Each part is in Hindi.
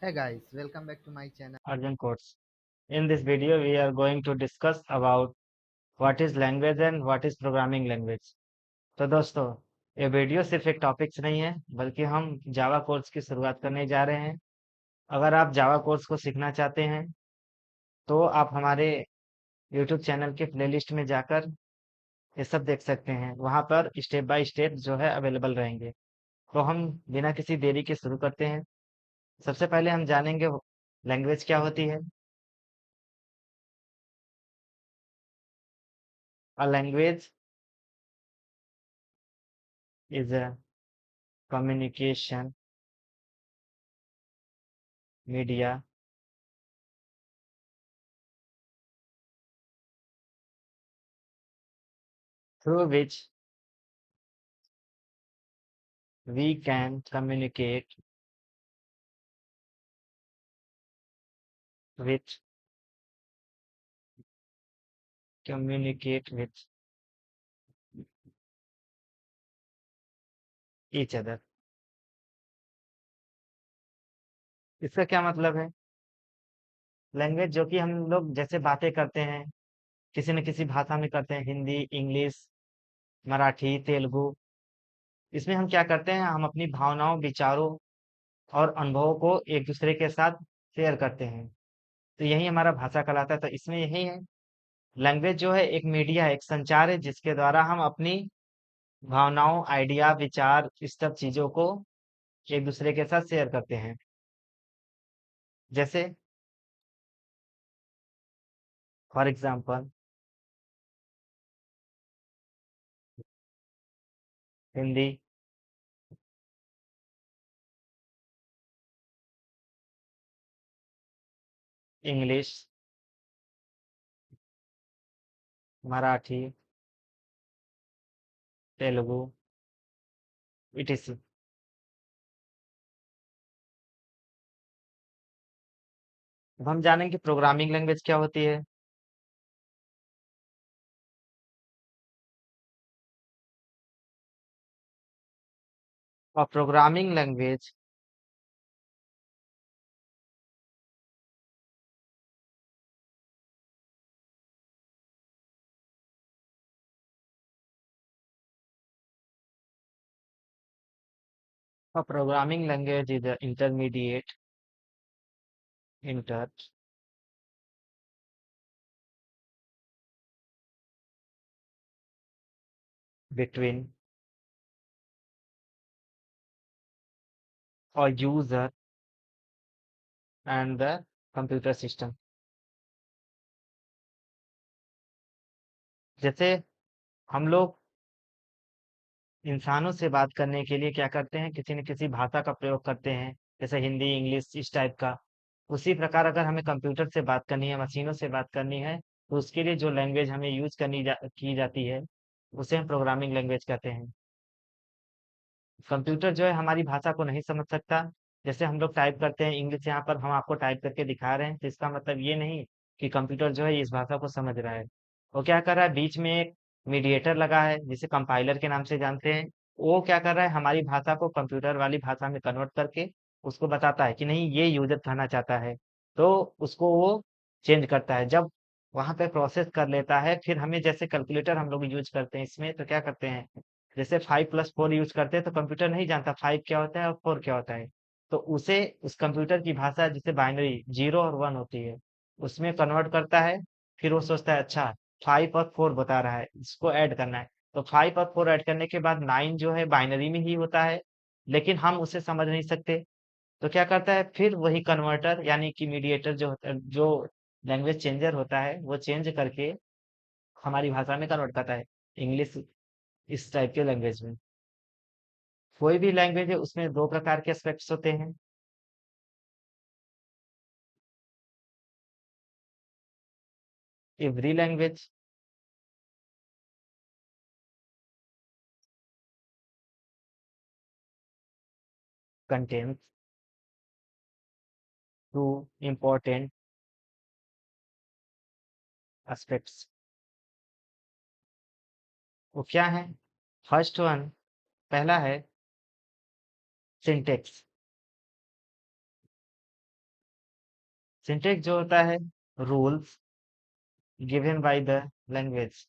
Hey guys, welcome back to my channel. Arjun Course. In this video, we are going to discuss about what is language and what is programming language. तो दोस्तों, ये वीडियो सिर्फ एक टॉपिक्स नहीं है, बल्कि हम जावा कोर्स की शुरुआत करने जा रहे हैं। अगर आप जावा कोर्स को सीखना चाहते हैं, तो आप हमारे यूट्यूब चैनल के प्लेलिस्ट में जाकर ये सब देख सकते हैं। वहाँ पर स्टेप बाय स्टेप जो है अवेलेबल रहेंगे। तो हम बिना किसी देरी के शुरू करते हैं। सबसे पहले हम जानेंगे लैंग्वेज क्या होती है। A language is a communication media through which we can with communicate with each other। इसका क्या मतलब है? लैंग्वेज जो कि हम लोग जैसे बातें करते हैं, किसी न किसी भाषा में करते हैं, हिंदी, इंग्लिश, मराठी, तेलुगु। इसमें हम क्या करते हैं, हम अपनी भावनाओं, विचारों और अनुभवों को एक दूसरे के साथ शेयर करते हैं। तो यही हमारा भाषा कहलाता है। तो इसमें यही है, लैंग्वेज जो है एक मीडिया है, एक संचार है, जिसके द्वारा हम अपनी भावनाओं, आइडिया, विचार, इस सब चीजों को एक दूसरे के साथ शेयर करते हैं। जैसे for example, Hindi, English, Marathi, Telugu, etc। अब हम जानेंगे प्रोग्रामिंग लैंग्वेज क्या होती है। और programming language programming language is intermediate inter between और user and the computer system. जैसे हम लोग इंसानों से बात करने के लिए क्या करते हैं, किसी न किसी भाषा का प्रयोग करते हैं, जैसे हिंदी, इंग्लिश, इस टाइप का। उसी प्रकार अगर हमें कंप्यूटर से बात करनी है, मशीनों से बात करनी है, तो उसके लिए जो लैंग्वेज हमें यूज की जाती है, उसे हम प्रोग्रामिंग लैंग्वेज कहते हैं। कंप्यूटर जो है हमारी भाषा को नहीं समझ सकता। जैसे हम लोग टाइप करते हैं इंग्लिश, यहाँ पर हम आपको टाइप करके दिखा रहे हैं, तो इसका मतलब ये नहीं कि कंप्यूटर जो है इस भाषा को समझ रहा है। वो क्या कर रहा है, बीच में एक मीडिएटर लगा है, जिसे कंपाइलर के नाम से जानते हैं। वो क्या कर रहा है, हमारी भाषा को कंप्यूटर वाली भाषा में कन्वर्ट करके उसको बताता है कि नहीं, ये यूजर कहना चाहता है। तो उसको वो चेंज करता है। जब वहां पे प्रोसेस कर लेता है, फिर हमें, जैसे कैलकुलेटर हम लोग यूज करते हैं इसमें, तो क्या करते हैं, जैसे 5+4 यूज करते हैं, तो कंप्यूटर नहीं जानता 5 क्या होता है और 4 क्या होता है। तो उसे, उस कंप्यूटर की भाषा जिसे बाइनरी 0 और 1 होती है, उसमें कन्वर्ट करता है। फिर वो सोचता है अच्छा, 5 और 4 बता रहा है, इसको ऐड करना है। तो 5 और 4 ऐड करने के बाद 9 जो है बाइनरी में ही होता है, लेकिन हम उसे समझ नहीं सकते। तो क्या करता है, फिर वही कन्वर्टर यानी कि मीडिएटर जो होता है, जो लैंग्वेज चेंजर होता है, वो चेंज करके हमारी भाषा में कन्वर्ट करता है, इंग्लिश, इस टाइप के लैंग्वेज में। कोई भी लैंग्वेज है, उसमें दो प्रकार के एस्पेक्ट्स होते हैं। Every language contains two important aspects. वो क्या है? फर्स्ट वन, पहला है सिंटेक्स। सिंटेक्स जो होता है rules given by the language.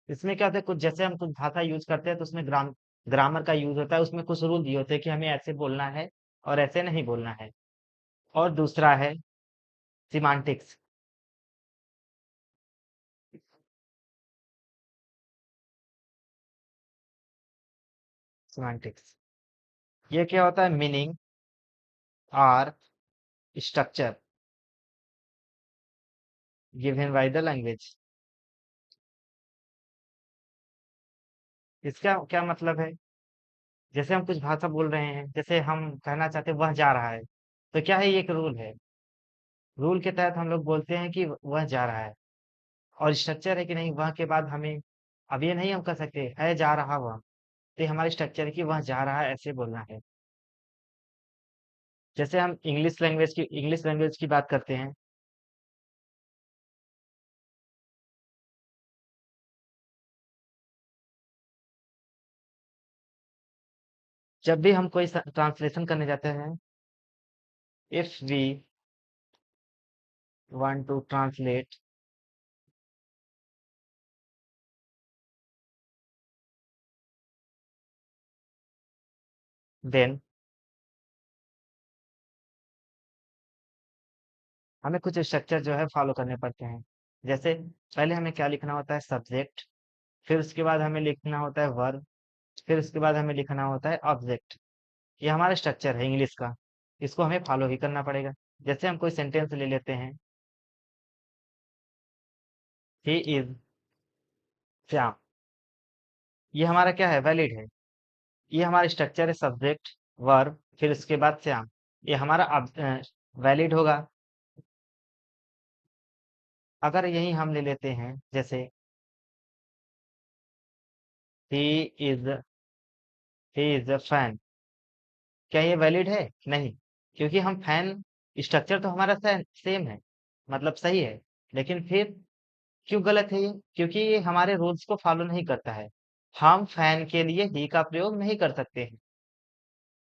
इसमें क्या होता है, कुछ जैसे हम कुछ भाषा यूज करते हैं तो उसमें ग्रामर का यूज होता है, उसमें कुछ रूल दिए होते हैं कि हमें ऐसे बोलना है और ऐसे नहीं बोलना है। और दूसरा है सिमांटिक्स। सिमांटिक्स ये क्या होता है, मीनिंग और structure given by the language. इसका क्या मतलब है, जैसे हम कुछ भाषा बोल रहे हैं, जैसे हम कहना चाहते हैं वह जा रहा है, तो क्या है, ये एक रूल है। रूल के तहत हम लोग बोलते हैं कि वह जा रहा है। और स्ट्रक्चर है कि नहीं, वह के बाद हमें, अब ये नहीं हम कर सकते है जा रहा वह, तो ये हमारी स्ट्रक्चर है कि वह जा रहा है ऐसे बोलना है। जैसे हम इंग्लिश लैंग्वेज की बात करते हैं। जब भी हम कोई ट्रांसलेशन करने जाते हैं, if we want to translate, then हमें कुछ स्ट्रक्चर जो है फॉलो करने पड़ते हैं। जैसे पहले हमें क्या लिखना होता है, सब्जेक्ट, फिर उसके बाद हमें लिखना होता है वर्ब, फिर उसके बाद हमें लिखना होता है ऑब्जेक्ट। ये हमारा स्ट्रक्चर है इंग्लिश का, इसको हमें फॉलो ही करना पड़ेगा। जैसे हम कोई सेंटेंस ले लेते हैं, ही इज श्याम, ये हमारा क्या है, वैलिड है। ये हमारा स्ट्रक्चर है, सब्जेक्ट वर्ब फिर उसके बाद श्याम, ये हमारा वैलिड होगा। अगर यही हम ले लेते हैं, जैसे he is he is a fan, क्या ये वैलिड है, नहीं, क्योंकि हम फैन, स्ट्रक्चर तो हमारा सेम है, मतलब सही है, लेकिन फिर क्यों गलत है ये, क्योंकि ये हमारे रूल्स को फॉलो नहीं करता है। हम फैन के लिए ही का प्रयोग नहीं कर सकते हैं,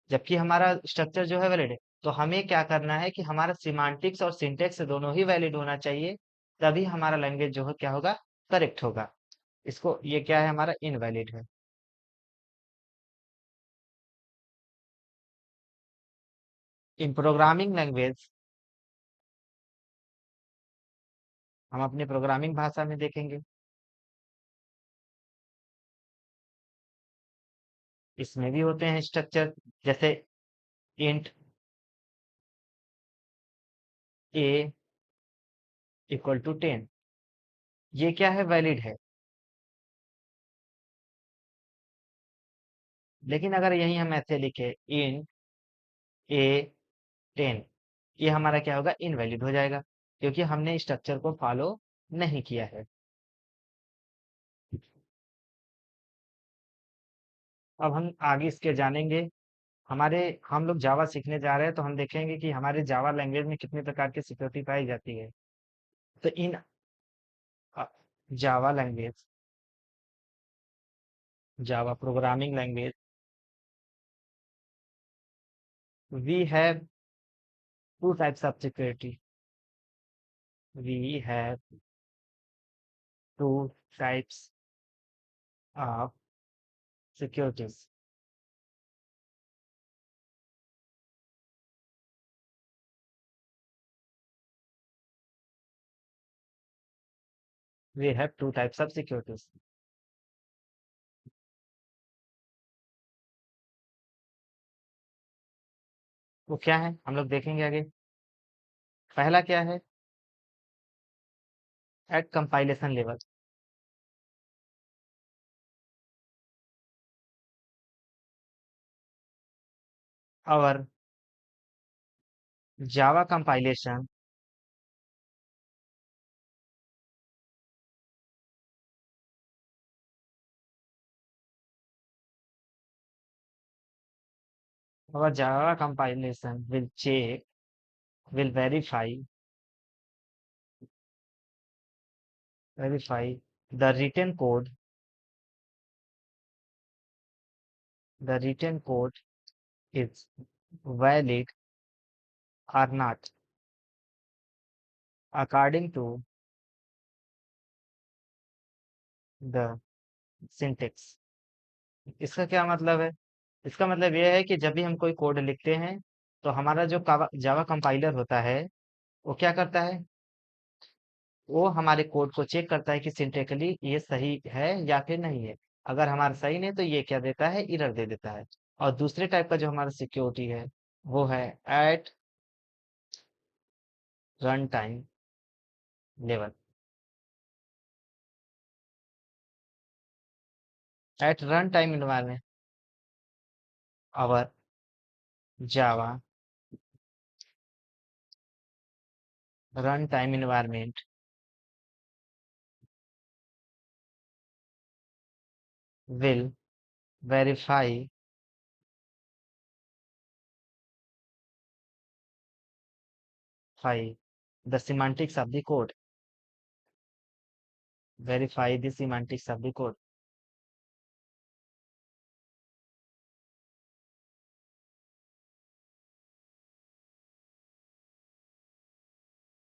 जबकि हमारा स्ट्रक्चर जो है वैलिड है। तो हमें क्या करना है कि हमारा सिमांटिक्स और सिंटेक्स दोनों ही वैलिड होना चाहिए, तभी हमारा लैंग्वेज जो है क्या होगा, करेक्ट होगा। इसको, ये क्या है, हमारा इनवैलिड है। इन प्रोग्रामिंग लैंग्वेज, हम अपनी प्रोग्रामिंग भाषा में देखेंगे, इसमें भी होते हैं स्ट्रक्चर। जैसे इंट ए इक्वल टू 10, ये क्या है, वैलिड है। लेकिन अगर यही हम ऐसे लिखे इंट ए 10, ये हमारा क्या होगा, इनवैलिड हो जाएगा, क्योंकि हमने स्ट्रक्चर को फॉलो नहीं किया है। अब हम आगे इसके जानेंगे। हमारे हम लोग जावा सीखने जा रहे हैं, तो हम देखेंगे कि हमारे जावा लैंग्वेज में कितने प्रकार की सिक्योरिटी पाई जाती है। तो in Java language, Java programming language, we have two types of security, we have two types of securities, we have two types of securities. वो क्या है, हम लोग देखेंगे आगे। पहला क्या है, एट कंपाइलेशन लेवल, और जावा compilation our Java compilation will check, will verify the written code, the written code is valid or not according to the syntax। इसका क्या मतलब है? इसका मतलब ये है कि जब भी हम कोई कोड लिखते हैं तो हमारा जो जावा कंपाइलर होता है वो क्या करता है, वो हमारे कोड को चेक करता है कि सिंटेक्टिकली ये सही है या फिर नहीं है। अगर हमारा सही नहीं तो ये क्या देता है, एरर दे देता है। और दूसरे टाइप का जो हमारा सिक्योरिटी है वो है at run time level. At run time environment our Java run time environment will verify the semantics of the code, verify the semantics of the code।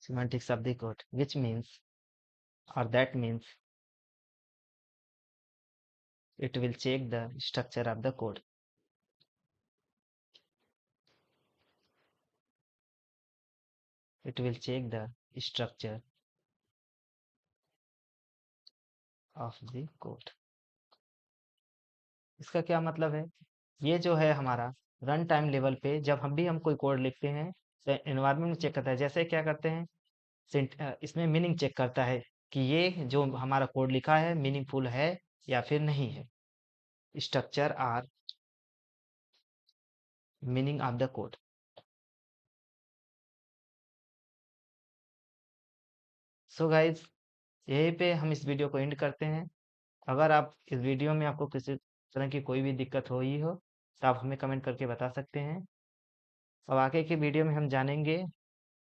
Semantics of the code, which means, or that means, it will check the structure of the code। It will check the structure of the code। इसका क्या मतलब है? ये जो है हमारा रन टाइम लेवल पे जब हम कोई कोड लिखते हैं तो एनवायरनमेंट में चेक करता है। जैसे क्या करते हैं, इसमें मीनिंग चेक करता है कि ये जो हमारा कोड लिखा है मीनिंगफुल है या फिर नहीं है। Structure or meaning of the code. So guys, यहीं पे हम इस वीडियो को एंड करते हैं। अगर आप इस वीडियो में आपको किसी तरह की कोई भी दिक्कत हुई हो तो आप हमें कमेंट करके बता सकते हैं। अब आगे की वीडियो में हम जानेंगे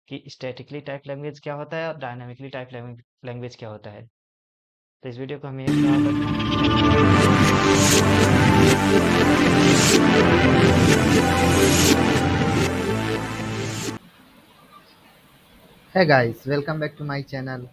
कि स्टैटिकली टाइप लैंग्वेज क्या होता है और डायनामिकली टाइप लैंग्वेज क्या होता है। तो इस वीडियो को हम यहीं समाप्त करते हैं। Hey guys, welcome back to my channel।